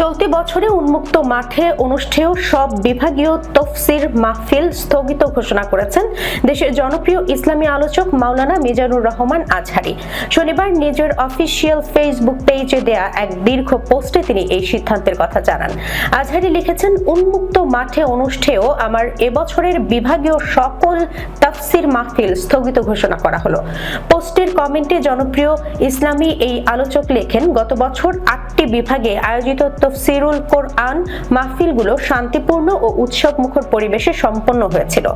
চলতি বছরে উন্মুক্ত মাঠে অনুষ্ঠেয় সব বিভাগীয় তফসির মাহফিল স্থগিত ঘোষণা করেছেন দেশের জনপ্রিয় ইসলামী আলোচক মাওলানা মিজানুর রহমান আজহারী। শনিবার নিজের অফিসিয়াল ফেসবুক পেজে দেয়া এক দীর্ঘ পোস্টে তিনি এই সিদ্ধান্তের কথা জানান। আজহারী লিখেছেন, উন্মুক্ত মাঠে অনুষ্ঠেয় আমার এবছরের বিভাগীয় সকল তফসির মাহফিল স্থগিত ঘোষণা করা হলো। পোস্টের কমেন্টে জনপ্রিয় ইসলামী এই আলোচক লেখেন, গত বছর 8টি বিভাগে আয়োজিত তফসিরুল কোরআন মাহফিলগুলো শান্তিপূর্ণ ও উৎসবমুখর পরিবেশে সম্পন্ন হয়েছিল।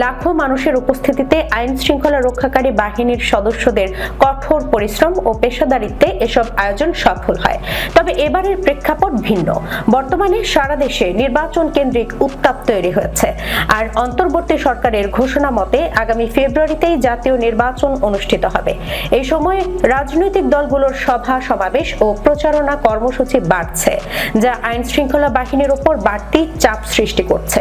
লাখো মানুষের উপস্থিতিতে আইন শৃঙ্খলা রক্ষাকারী বাহিনীর সদস্যদের কঠোর পরিশ্রম ও পেশাদারিত্বে এসব আয়োজন সফল হয়। তবে এবারের প্রেক্ষাপট ভিন্ন। বর্তমানে সারা দেশে নির্বাচন কেন্দ্রিক উত্তাপ তৈরি হয়েছে। আর অন্তর্বর্তী সরকারের ঘোষণা মতে আগামী ফেব্রুয়ারিতেই জাতীয় নির্বাচন অনুষ্ঠিত হবে। এই সময়ে রাজনৈতিক দলগুলোর সভা সমাবেশ ও প্রচারণা কর্মসূচি বাড়ছে, যা আইন শৃঙ্খলা বাহিনীর উপর বাড়তি চাপ সৃষ্টি করছে।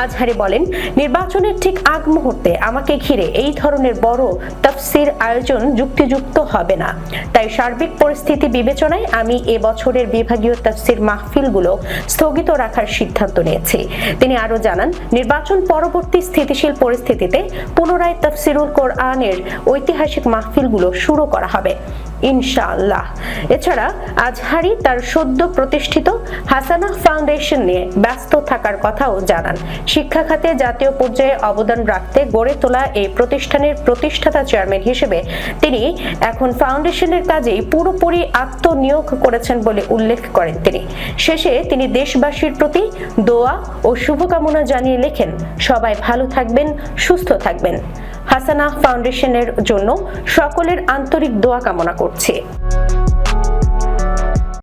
আজহারী বলেন, নির্বাচনের ঠিক আগ মুহূর্তে আমাকে ঘিরে এই ধরনের বড় তাফসীর আয়োজন যুক্তিযুক্ত হবে না। তাই সার্বিক পরিস্থিতি বিবেচনায় আমি এবছরের বিভাগীয় তাফসীর মাহফিলগুলো স্থগিত রাখার সিদ্ধান্ত নিয়েছি। তিনি আরো জানান, নির্বাচন পরবর্তী স্থিতিশীল পরিস্থিতিতে পুনরায় তাফসীরুল কোরআনের ঐতিহাসিক মাহফিলগুলো শুরু করা হবে ইনশাআল্লাহ। এছাড়া আজহারী তার সদ্য প্রতিষ্ঠিত হাসানাহ ফাউন্ডেশন নিয়ে ব্যস্ত থাকার কথাও জানান। শিক্ষা খাতে জাতীয় পর্যায়ে অবদান রাখতে গড়ে তোলা এই প্রতিষ্ঠানের প্রতিষ্ঠাতা চেয়ারম্যান হিসেবে তিনি এখন ফাউন্ডেশনের কাজেই পুরোপুরি আত্মনিয়োগ করেছেন বলে উল্লেখ করেন তিনি। শেষে তিনি দেশবাসীর প্রতি দোয়া ও শুভকামনা জানিয়ে লেখেন, সবাই ভালো থাকবেন, সুস্থ থাকবেন। হাসানাহ ফাউন্ডেশনের জন্য সকলের আন্তরিক দোয়া কামনা করছি।